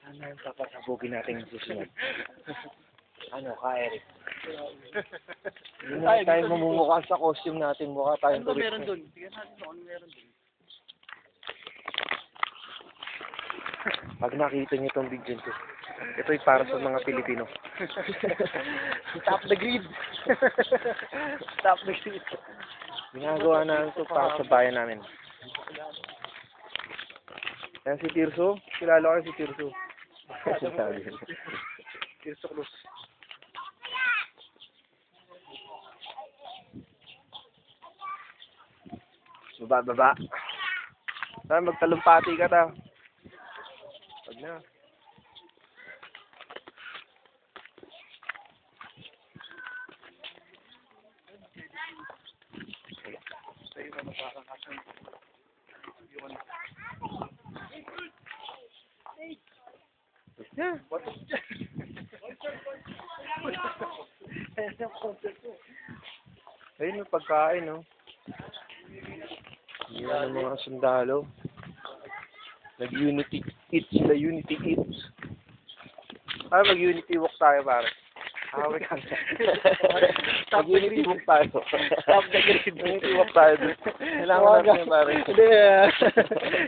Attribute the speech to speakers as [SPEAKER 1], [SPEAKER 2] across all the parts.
[SPEAKER 1] Ano yung papasabugin natin yung susunod? Ano ka, Eric? Hindi na tayo mamumukha sa costume natin. Mukha tayong turista.
[SPEAKER 2] Meron dun. Sige natin kung ano meron dun.
[SPEAKER 1] Pag nakita niyo itong video ko, ito'y para sa mga Pilipino.
[SPEAKER 2] Stop the grid. Stop the grid.
[SPEAKER 1] Ginagawa namin ito para sa bayan namin. Yan si Tirso. Kilala ko si Tirso.
[SPEAKER 2] Tirso Cruz.
[SPEAKER 1] Baba. Tayo, magtalumpati ka ta. Wag na.
[SPEAKER 2] Sa'yo na magkakakasan. Yun.
[SPEAKER 1] Yeah. Ayun yung pagkain, no? Yan ang mga sundalo. Nag-unity eats, the unity eats. Mag-unity walk tayo, pare. Mag-unity walk tayo.
[SPEAKER 2] Stop the grid.
[SPEAKER 1] Unity walk tayo. Kailangan natin yun, pare.
[SPEAKER 2] Hindi,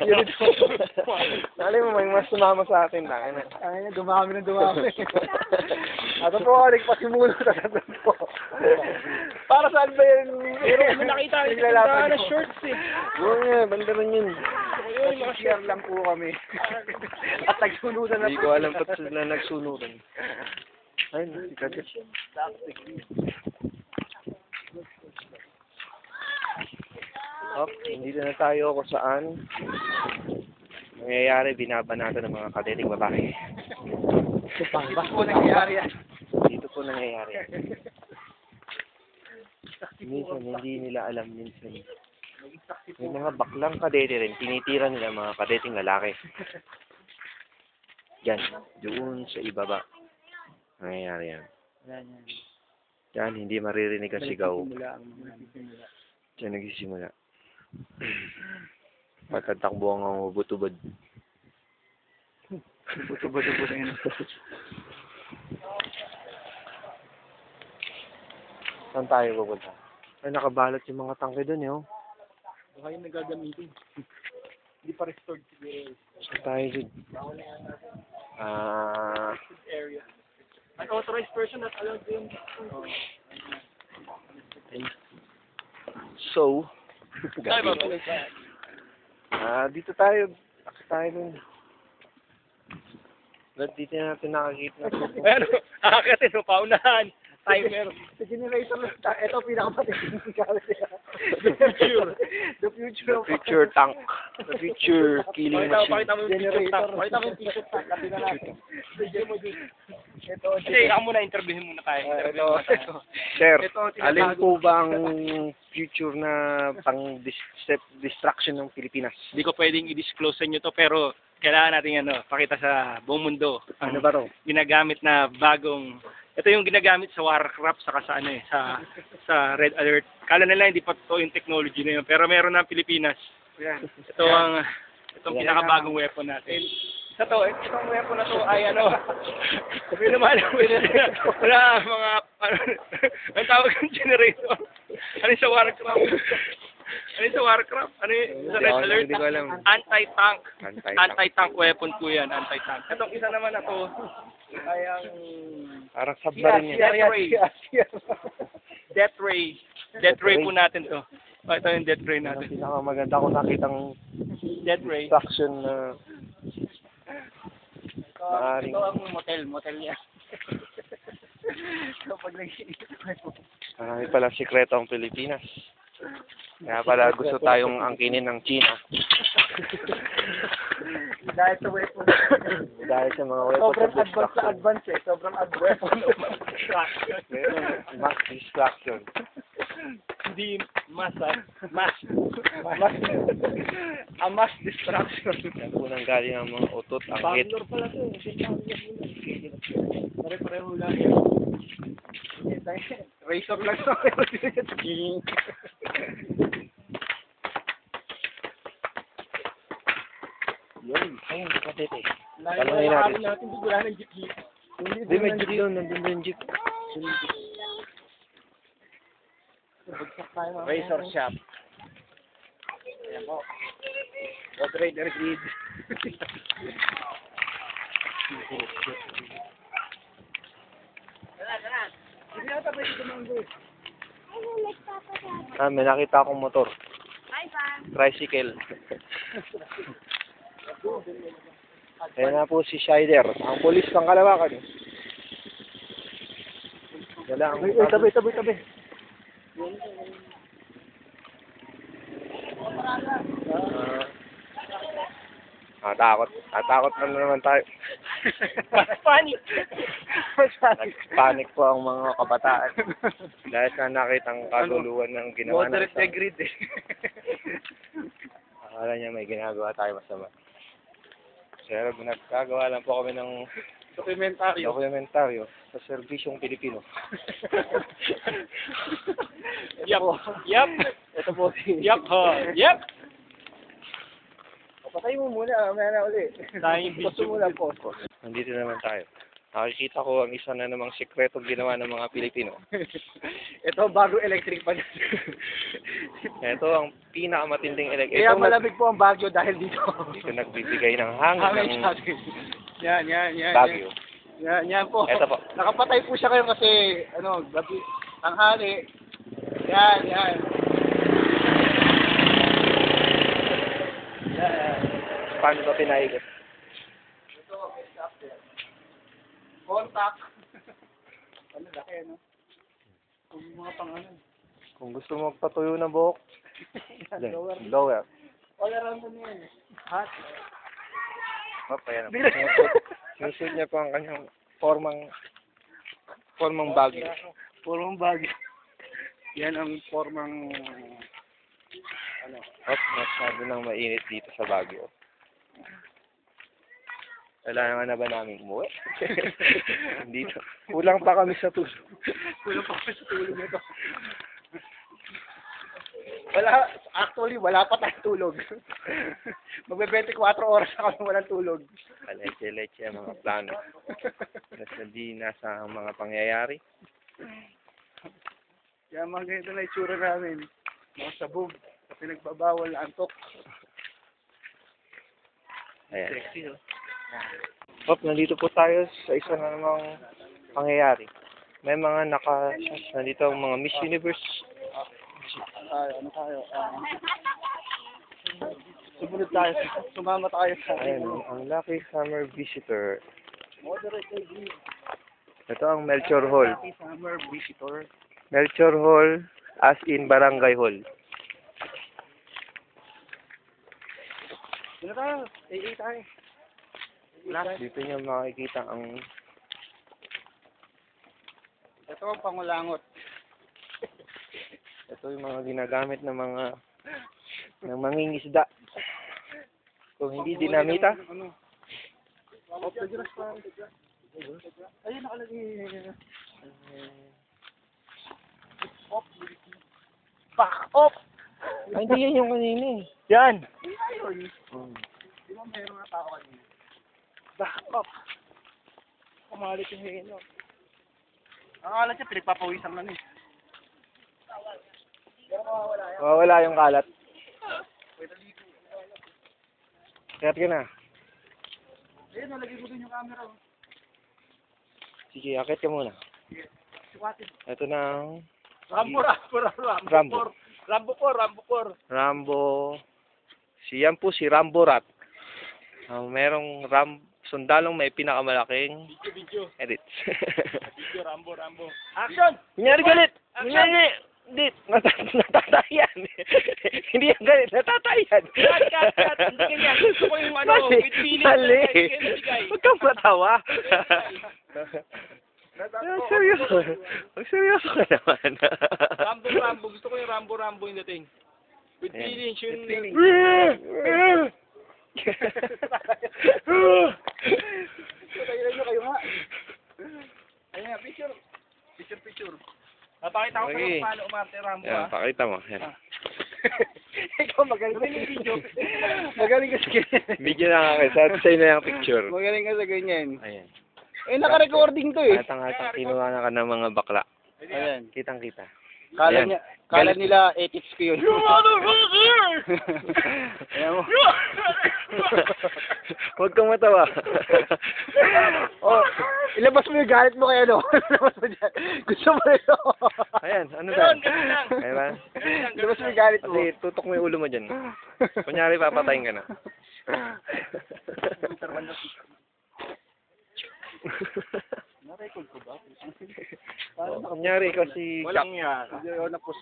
[SPEAKER 2] unity walk.
[SPEAKER 1] Nalay mo, may mas sumama sa atin lang.
[SPEAKER 2] Ay, dumami. Ato po, nagpasimulo talaga po. Para saan ba yan? Pero kami nakita na shorts eh.
[SPEAKER 1] Oo nga, banda rin yun.
[SPEAKER 2] Share lang po kami. At nagsunudan na
[SPEAKER 1] Hindi ko alam ba't sila nagsunudan. Ayun, sikat yun. Hindi na tayo kung saan. Nangyayari, binabanatan ng mga kadeting babae.
[SPEAKER 2] Dito po nangyayari yan.
[SPEAKER 1] Dito po nangyayari. Minsan, hindi nila alam minsan. May mga baklang kadete rin, tinitira nila mga kadeting lalaki. Yan, doon sa ibaba. Nangyayari yan. Yan, hindi maririnig ang sigaw. Diyan nagsisimula. Pagkatakbo ang butubod.
[SPEAKER 2] Butubod na yun.
[SPEAKER 1] Saan tayo pupunta? Ay, nakabalot yung mga tangke doon, eh, oh.
[SPEAKER 2] Baka yung nagagamitin. Hindi pa restored siguro.
[SPEAKER 1] Saan tayo doon?
[SPEAKER 2] Area. Unauthorized person that allowed them.
[SPEAKER 1] So, dito tayo. Tayo doon. Ba't dito natin nakakita?
[SPEAKER 2] Pero, nakakatin mo, paunahan. Timer. Sa generator, ito pinakapatikin. The future. The future.
[SPEAKER 1] The future tank. The future killing machine.
[SPEAKER 2] Pakita mo yung generator. Pakita mo yung future tank. Labi na natin. Kasi ako muna, interviewin muna tayo.
[SPEAKER 1] Sir, alin po ba ang future na pang-distraction ng Pilipinas?
[SPEAKER 2] Hindi ko pwedeng i-disclose sa inyo to, pero kailangan natin pakita sa buong mundo.
[SPEAKER 1] Ano ba to?
[SPEAKER 2] Ginagamit na bagong. Ito yung ginagamit sa Warcraft saka sa Red Alert. Kala nila hindi pa to yung technology na yun, pero meron na ang Pilipinas. Itong pinakabagong weapon natin. Itong weapon na to ay may naman wala mga ang tawag ng generator. Ano sa Warcraft? Ano sa Red Alert?
[SPEAKER 1] Hindi ko alam.
[SPEAKER 2] Anti-tank. Anti-tank weapon po yan, anti-tank. Itong isa naman na to ay ang
[SPEAKER 1] Parang submarine yan.
[SPEAKER 2] Death ray. Death ray po natin to. Ito yung death ray natin.
[SPEAKER 1] Pinakamaganda ko nakitang
[SPEAKER 2] Death ray.
[SPEAKER 1] destruction na
[SPEAKER 2] Ito ang motel niya.
[SPEAKER 1] marami palang sikreto ang Pilipinas. Kaya pala gusto tayong angkinin ng China.
[SPEAKER 2] Dahil sa weapon.
[SPEAKER 1] Dahil sa mga weapons of destruction.
[SPEAKER 2] Sobrang advanced
[SPEAKER 1] Mass destruction.
[SPEAKER 2] Hindi mass. A mass destruction.
[SPEAKER 1] Yan po nang galing ang mga utot, ang hit.
[SPEAKER 2] Pala to. Pare-pareho lang yun. Razor lang sa
[SPEAKER 1] Yun. Ayun, kapatid eh.
[SPEAKER 2] Layo
[SPEAKER 1] Tanungin
[SPEAKER 2] na
[SPEAKER 1] natin.
[SPEAKER 2] natin doon, wala nang jeep.
[SPEAKER 1] Hindi, may jeep doon. Nandun doon yung jeep.
[SPEAKER 2] Razor shop. Ayan po. Road Raider Grid. Hindi ata pwede tumanggo eh.
[SPEAKER 1] May nakita akong motor. Tricycle. Ayan na po si Shider. Ang pulis ng Kalawakan. Wala ang... Tabi. Takot. Takot na naman tayo.
[SPEAKER 2] Panic!
[SPEAKER 1] Nag-panic po ang mga kabataan. Dahil sa nakitang kaguluhan ng ginawa na
[SPEAKER 2] Moderate na grid eh.
[SPEAKER 1] Akala niya may ginagawa tayo masama. Pero nagkagawa lang po kami ng dokumentaryo sa serbisyong Pilipino.
[SPEAKER 2] Yup.
[SPEAKER 1] Ito po si...
[SPEAKER 2] Yup.
[SPEAKER 1] Patay mo muna, mamaya na uli.
[SPEAKER 2] Tayong video.
[SPEAKER 1] Muna po. Nandito naman tayo. Nakikita ko ang isa na namang sikretong ginawa ng mga Pilipino.
[SPEAKER 2] Ito, bago electric pa.
[SPEAKER 1] Ito ang pinakamatinding
[SPEAKER 2] Kaya malamig po ang Baguio dahil dito.
[SPEAKER 1] Dito nagbibigay ng hangin ng
[SPEAKER 2] Yan.
[SPEAKER 1] Baguio.
[SPEAKER 2] Yan po.
[SPEAKER 1] Ito po.
[SPEAKER 2] Nakapatay po siya kayo kasi, gabi, tanghali. Yan.
[SPEAKER 1] Paano ba pinahigit?
[SPEAKER 2] Contact. Laki, no? Kung mga
[SPEAKER 1] Kung gusto mo magpatuyo ng buhok, lower.
[SPEAKER 2] All around mo yan. Hot.
[SPEAKER 1] Ayan. Sinusuot niya po ang kanyang formang Baguio.
[SPEAKER 2] Formang Baguio. Yan ang formang
[SPEAKER 1] Masyado nang mainit dito sa Baguio. Kailangan na ba namin umuwi? Dito. Kulang pa kami sa tulog.
[SPEAKER 2] nito. Wala pa tayong tulog. Magbe-24 oras na kami walang tulog.
[SPEAKER 1] Leche ang mga plano. Hindi nasa mga pangyayari.
[SPEAKER 2] Kaya mga ganito na itsura namin. Mga sabog. Kasi nagbabawal na antok.
[SPEAKER 1] Ayan.
[SPEAKER 2] Sexy, no?
[SPEAKER 1] Nandito po tayo sa isa na namang pangyayari. May mga nandito ang mga Miss Universe.
[SPEAKER 2] Ano tayo? Sumunod tayo. Sumama tayo sa...
[SPEAKER 1] Ayan, ang Lucky Summer Visitor.
[SPEAKER 2] Moderate Grid.
[SPEAKER 1] Ito ang Melchor Hall.
[SPEAKER 2] Lucky Summer Visitor.
[SPEAKER 1] Melchor Hall as in Barangay Hall.
[SPEAKER 2] Dito tayo. AA tayo.
[SPEAKER 1] Dito niyo makikita ang...
[SPEAKER 2] Ito ang pangulangot.
[SPEAKER 1] Ito yung mga ginagamit ng mangingisda. Kung hindi dinamita,
[SPEAKER 2] Ayun, nakalagay. Back up!
[SPEAKER 1] ay, hindi yan yung kanina eh.
[SPEAKER 2] Yan! Di ba meron nga tao kanina? Back up! Kumalit yung hino. Ang alat niya, pinagpapawisan na niya.
[SPEAKER 1] Mawawala yung kalat. Kaya ka na.
[SPEAKER 2] Ayun, nalagay ko dun yung camera.
[SPEAKER 1] Sige, akit ka muna.
[SPEAKER 2] Siwatin.
[SPEAKER 1] Ito na ang
[SPEAKER 2] Rambo 4.
[SPEAKER 1] Rambo. Yan po si Rambo Rat. Merong sundalong may pinakamalaking
[SPEAKER 2] Video.
[SPEAKER 1] edits.
[SPEAKER 2] Video, Rambo. Action!
[SPEAKER 1] Kunyari galit! Kunyari! Hindi, natatayan. Hindi yan galit, natatayan.
[SPEAKER 2] Cut. Hindi ganyan. Gusto ko yung
[SPEAKER 1] Mali.
[SPEAKER 2] with feeling.
[SPEAKER 1] Mali.
[SPEAKER 2] Bigay.
[SPEAKER 1] Huwag kang matawa. Seryoso. Seryoso ka naman.
[SPEAKER 2] Rambo. Gusto ko yung Rambo yung dating. With feelings. Yun. Tayo kayo nga. Ayan nga, picture. Napakita ko
[SPEAKER 1] Okay.
[SPEAKER 2] sa'yo paano umarte Rambo,
[SPEAKER 1] Yan,
[SPEAKER 2] ha?
[SPEAKER 1] pakita mo. Yan.
[SPEAKER 2] Ikaw
[SPEAKER 3] Ikaw magaling ka video. Magaling ka sa ganyan.
[SPEAKER 1] Video na nga kayo. Sa'yo na yung picture.
[SPEAKER 3] Magaling ka sa ganyan.
[SPEAKER 1] Ayan.
[SPEAKER 3] Eh, naka-recording to eh.
[SPEAKER 1] Hatang-hatang kinuha na ka ng mga bakla.
[SPEAKER 3] Ayan.
[SPEAKER 1] Kitang-kita.
[SPEAKER 3] Kala
[SPEAKER 1] Ayan.
[SPEAKER 3] nila ethics ko yun. Ayan mo.
[SPEAKER 1] Huwag kang matawa.
[SPEAKER 3] Oh, ilabas mo yung galit mo kaya no. Ilabas mo dyan. Gusto mo yun.
[SPEAKER 1] Ayan, ano ba? Ayan ba?
[SPEAKER 3] Ilabas mo yung galit mo.
[SPEAKER 1] Kasi tutok mo yung ulo mo dyan. Kunyari, papatayin ka na.
[SPEAKER 3] Na-record ko ba?
[SPEAKER 1] Kunyari, ikaw si Jack.
[SPEAKER 3] Walang yan.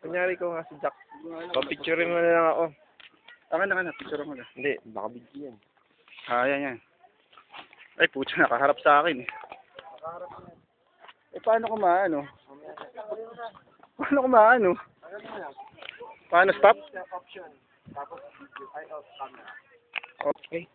[SPEAKER 1] Kunyari, ikaw nga si Jack. Papicturein mo na lang ako.
[SPEAKER 3] Taka na, picture mo na.
[SPEAKER 1] Hindi, baka video yan.
[SPEAKER 3] Ah, yan. Ay, putya, nakaharap sa akin eh. Eh, paano ko maano? Paano stop?
[SPEAKER 1] Okay.